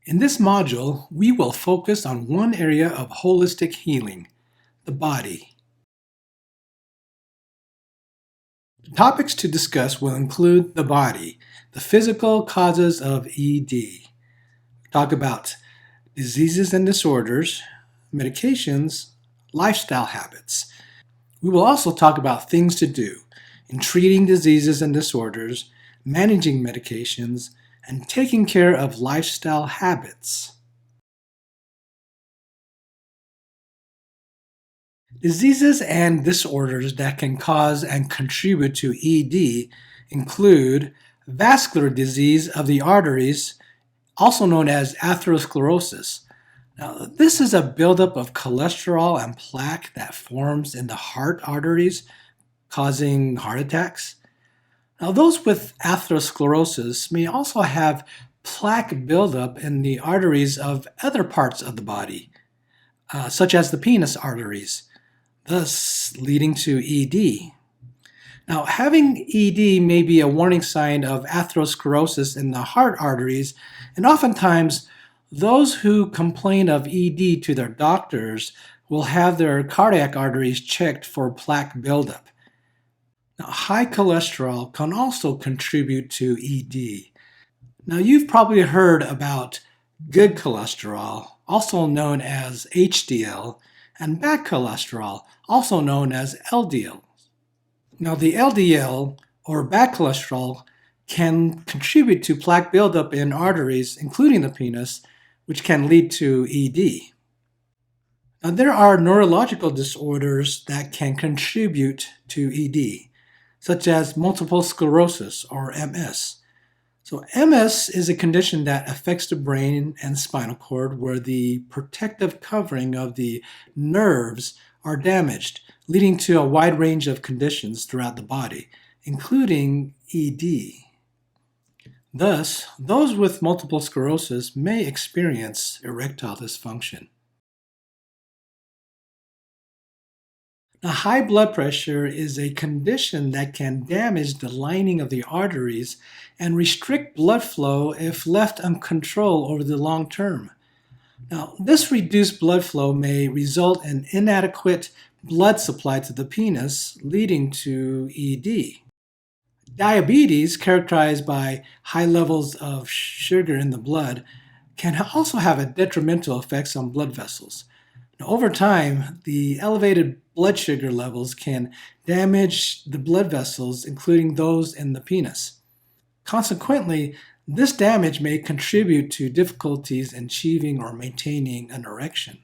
In this module, we will focus on one area of holistic healing, the body. The topics to discuss will include the body, the physical causes of ED. Talk about diseases and disorders, medications, lifestyle habits. We will also talk about things to do in treating diseases and disorders, managing medications, and taking care of lifestyle habits. Diseases and disorders that can cause and contribute to ED include vascular disease of the arteries, also known as atherosclerosis. Now, this is a buildup of cholesterol and plaque that forms in the heart arteries, causing heart attacks. Now, those with atherosclerosis may also have plaque buildup in the arteries of other parts of the body, such as the penis arteries, thus leading to ED. Now, having ED may be a warning sign of atherosclerosis in the heart arteries, and oftentimes those who complain of ED to their doctors will have their cardiac arteries checked for plaque buildup. Now, high cholesterol can also contribute to ED. Now, you've probably heard about good cholesterol, also known as HDL, and bad cholesterol, also known as LDL. Now, the LDL, or bad cholesterol, can contribute to plaque buildup in arteries, including the penis, which can lead to ED. Now, there are neurological disorders that can contribute to ED, such as multiple sclerosis, or MS. So MS is a condition that affects the brain and spinal cord where the protective covering of the nerves are damaged, leading to a wide range of conditions throughout the body, including ED. Thus, those with multiple sclerosis may experience erectile dysfunction. Now, high blood pressure is a condition that can damage the lining of the arteries and restrict blood flow if left uncontrolled over the long term. Now, this reduced blood flow may result in inadequate blood supply to the penis, leading to ED. Diabetes, characterized by high levels of sugar in the blood, can also have detrimental effects on blood vessels. Now, over time, the elevated blood sugar levels can damage the blood vessels, including those in the penis. Consequently, this damage may contribute to difficulties in achieving or maintaining an erection.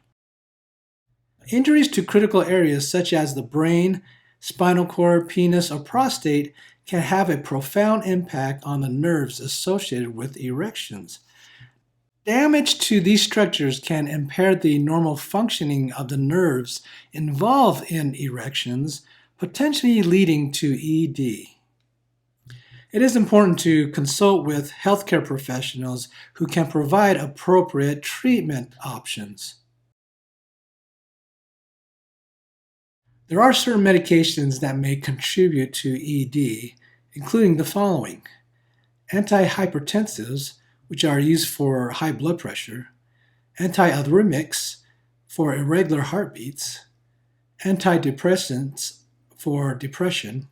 Injuries to critical areas such as the brain, spinal cord, penis, or prostate can have a profound impact on the nerves associated with erections. Damage to these structures can impair the normal functioning of the nerves involved in erections, potentially leading to ED. It is important to consult with healthcare professionals who can provide appropriate treatment options. There are certain medications that may contribute to ED, including the following: antihypertensives, which are used for high blood pressure, antiarrhythmics for irregular heartbeats, antidepressants for depression,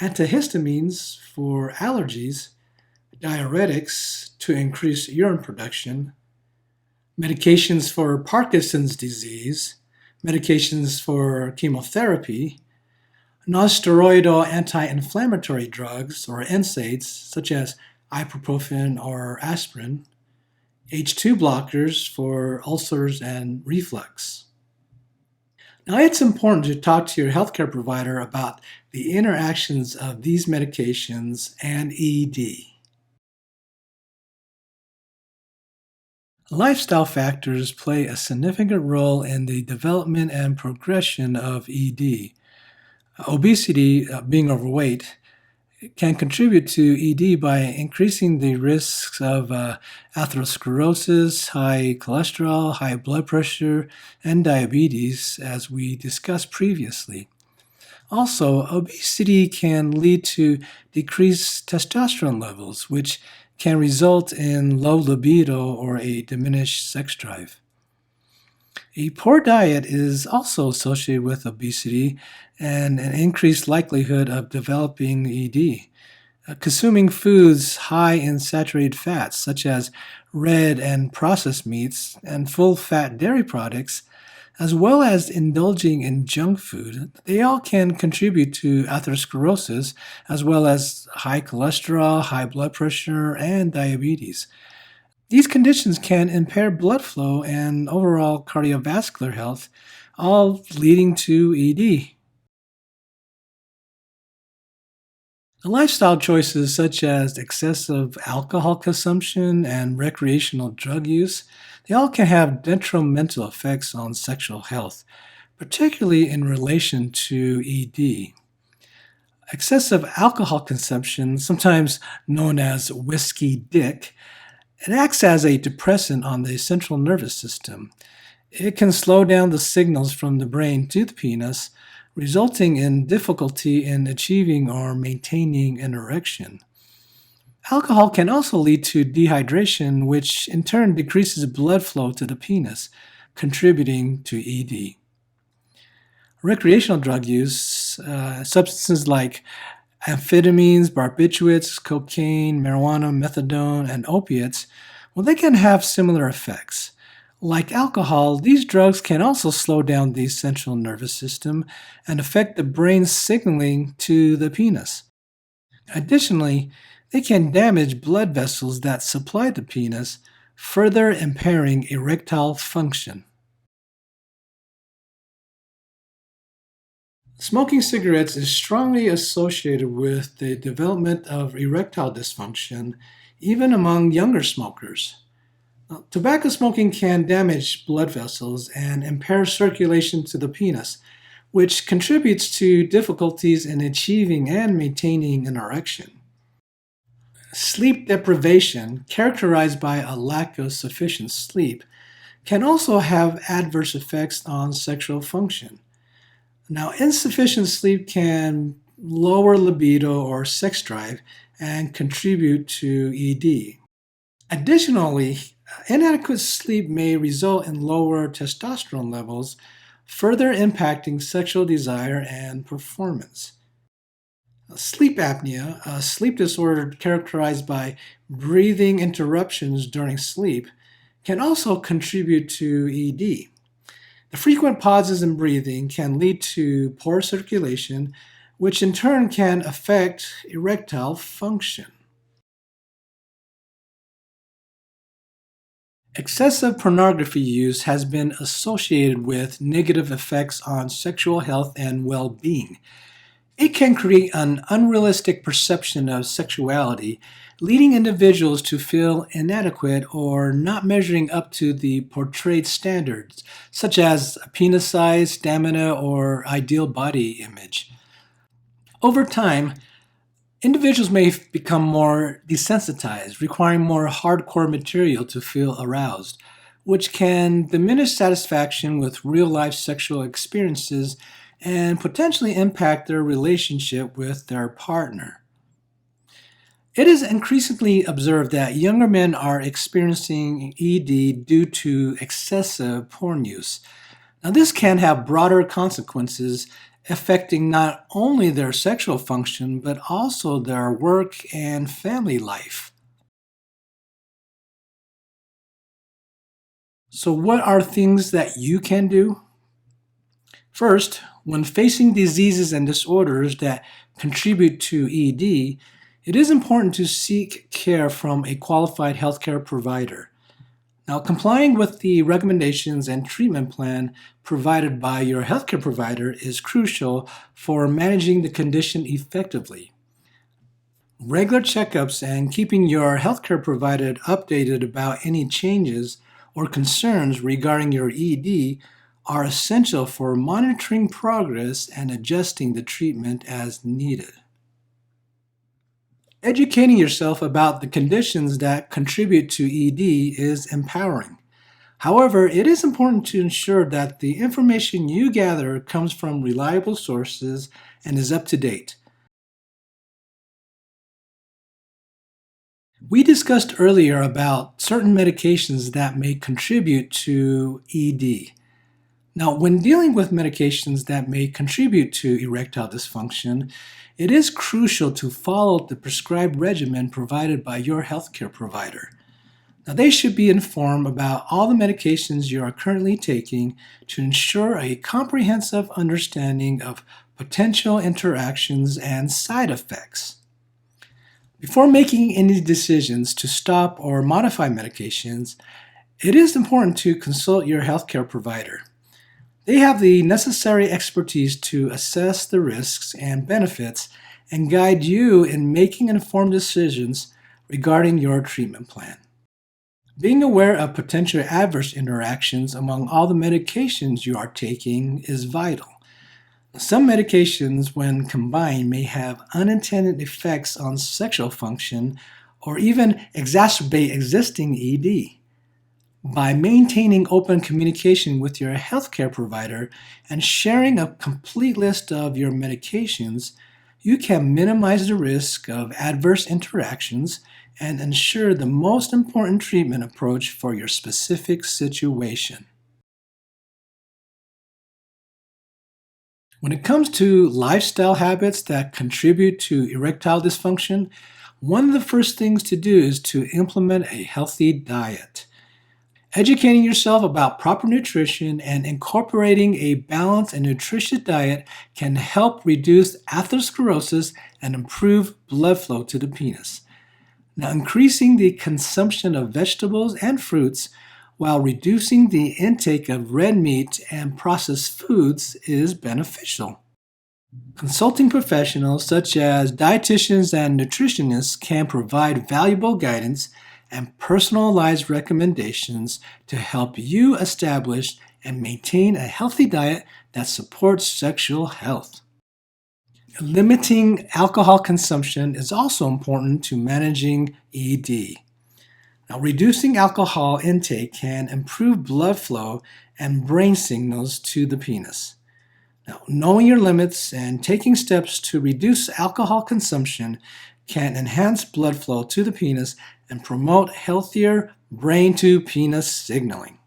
antihistamines for allergies, diuretics to increase urine production, medications for Parkinson's disease, medications for chemotherapy, nonsteroidal anti-inflammatory drugs or NSAIDs such as ibuprofen or aspirin, H2 blockers for ulcers and reflux. Now, it's important to talk to your healthcare provider about the interactions of these medications and ED. Lifestyle factors play a significant role in the development and progression of ED. Obesity, being overweight, can contribute to ED by increasing the risks of atherosclerosis, high cholesterol, high blood pressure, and diabetes, as we discussed previously. Also, obesity can lead to decreased testosterone levels, which can result in low libido or a diminished sex drive. A poor diet is also associated with obesity and an increased likelihood of developing ED. Consuming foods high in saturated fats, such as red and processed meats and full fat dairy products, as well as indulging in junk food, they all can contribute to atherosclerosis, as well as high cholesterol, high blood pressure, and diabetes. These conditions can impair blood flow and overall cardiovascular health, all leading to ED. Lifestyle choices such as excessive alcohol consumption and recreational drug use, they all can have detrimental effects on sexual health, particularly in relation to ED. Excessive alcohol consumption, sometimes known as whiskey dick, it acts as a depressant on the central nervous system. It can slow down the signals from the brain to the penis, resulting in difficulty in achieving or maintaining an erection. Alcohol can also lead to dehydration, which in turn decreases blood flow to the penis, contributing to ED. Recreational drug use, substances like amphetamines, barbiturates, cocaine, marijuana, methadone, and opiates, well, they can have similar effects. Like alcohol, these drugs can also slow down the central nervous system and affect the brain's signaling to the penis. Additionally, they can damage blood vessels that supply the penis, further impairing erectile function. Smoking cigarettes is strongly associated with the development of erectile dysfunction, even among younger smokers. Now, tobacco smoking can damage blood vessels and impair circulation to the penis, which contributes to difficulties in achieving and maintaining an erection. Sleep deprivation, characterized by a lack of sufficient sleep, can also have adverse effects on sexual function. Now, insufficient sleep can lower libido or sex drive and contribute to ED. Additionally, inadequate sleep may result in lower testosterone levels, further impacting sexual desire and performance. Sleep apnea, a sleep disorder characterized by breathing interruptions during sleep, can also contribute to ED. The frequent pauses in breathing can lead to poor circulation, which in turn can affect erectile function. Excessive pornography use has been associated with negative effects on sexual health and well being. It can create an unrealistic perception of sexuality, leading individuals to feel inadequate or not measuring up to the portrayed standards, such as penis size, stamina, or ideal body image. Over time, individuals may become more desensitized, requiring more hardcore material to feel aroused, which can diminish satisfaction with real life sexual experiences and potentially impact their relationship with their partner. It is increasingly observed that younger men are experiencing ED due to excessive porn use. Now, this can have broader consequences affecting not only their sexual function, but also their work and family life. So, what are things that you can do? First, when facing diseases and disorders that contribute to ED, it is important to seek care from a qualified healthcare provider. Now, complying with the recommendations and treatment plan provided by your healthcare provider is crucial for managing the condition effectively. Regular checkups and keeping your healthcare provider updated about any changes or concerns regarding your ED are essential for monitoring progress and adjusting the treatment as needed. Educating yourself about the conditions that contribute to ED is empowering. However, it is important to ensure that the information you gather comes from reliable sources and is up to date. We discussed earlier about certain medications that may contribute to ED. Now, when dealing with medications that may contribute to erectile dysfunction, it is crucial to follow the prescribed regimen provided by your healthcare provider. Now, they should be informed about all the medications you are currently taking to ensure a comprehensive understanding of potential interactions and side effects. Before making any decisions to stop or modify medications, it is important to consult your healthcare provider. They have the necessary expertise to assess the risks and benefits and guide you in making informed decisions regarding your treatment plan. Being aware of potential adverse interactions among all the medications you are taking is vital. Some medications, when combined, may have unintended effects on sexual function or even exacerbate existing ED. By maintaining open communication with your healthcare provider and sharing a complete list of your medications, you can minimize the risk of adverse interactions and ensure the most important treatment approach for your specific situation. When it comes to lifestyle habits that contribute to erectile dysfunction, one of the first things to do is to implement a healthy diet. Educating yourself about proper nutrition and incorporating a balanced and nutritious diet can help reduce atherosclerosis and improve blood flow to the penis. Now, increasing the consumption of vegetables and fruits while reducing the intake of red meat and processed foods is beneficial. Consulting professionals such as dietitians and nutritionists can provide valuable guidance and personalized recommendations to help you establish and maintain a healthy diet that supports sexual health. Limiting alcohol consumption is also important to managing ED. Now, reducing alcohol intake can improve blood flow and brain signals to the penis. Now, knowing your limits and taking steps to reduce alcohol consumption can enhance blood flow to the penis and promote healthier brain-to-penis signaling.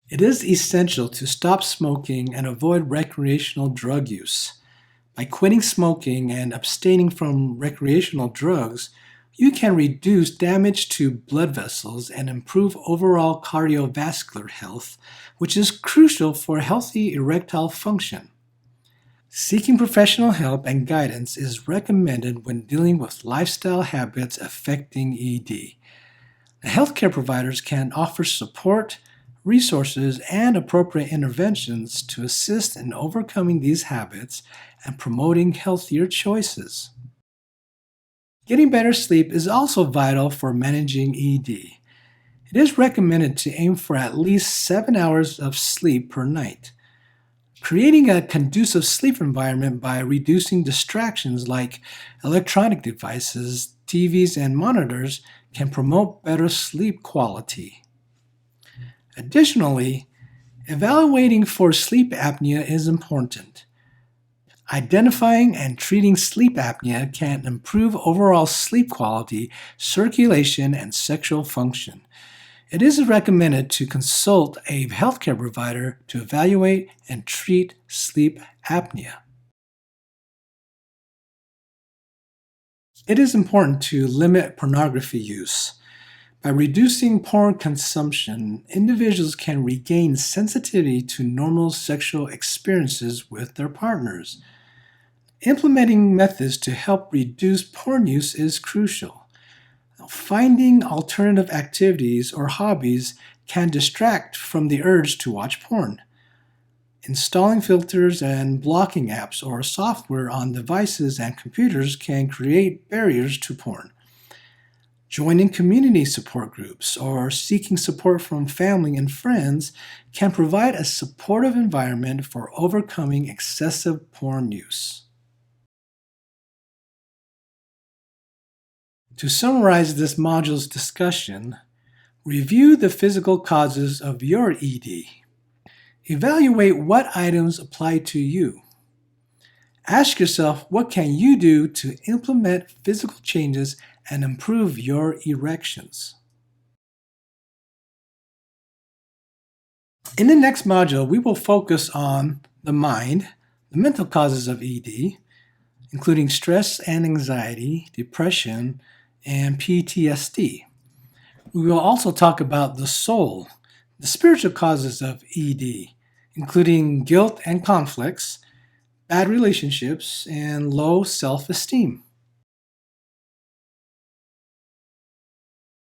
It is essential to stop smoking and avoid recreational drug use. By quitting smoking and abstaining from recreational drugs, you can reduce damage to blood vessels and improve overall cardiovascular health, which is crucial for healthy erectile function. Seeking professional help and guidance is recommended when dealing with lifestyle habits affecting ED. Healthcare providers can offer support, resources, and appropriate interventions to assist in overcoming these habits and promoting healthier choices. Getting better sleep is also vital for managing ED. It is recommended to aim for at least 7 hours of sleep per night. Creating a conducive sleep environment by reducing distractions like electronic devices, TVs, and monitors can promote better sleep quality. Additionally, evaluating for sleep apnea is important. Identifying and treating sleep apnea can improve overall sleep quality, circulation, and sexual function. It is recommended to consult a healthcare provider to evaluate and treat sleep apnea. It is important to limit pornography use. By reducing porn consumption, individuals can regain sensitivity to normal sexual experiences with their partners. Implementing methods to help reduce porn use is crucial. Finding alternative activities or hobbies can distract from the urge to watch porn. Installing filters and blocking apps or software on devices and computers can create barriers to porn. Joining community support groups or seeking support from family and friends can provide a supportive environment for overcoming excessive porn use. To summarize this module's discussion, review the physical causes of your ED. Evaluate what items apply to you. Ask yourself, what can you do to implement physical changes and improve your erections? In the next module, we will focus on the mind, the mental causes of ED, including stress and anxiety, depression, and PTSD. We will also talk about the soul, the spiritual causes of ED, including guilt and conflicts, bad relationships, and low self-esteem.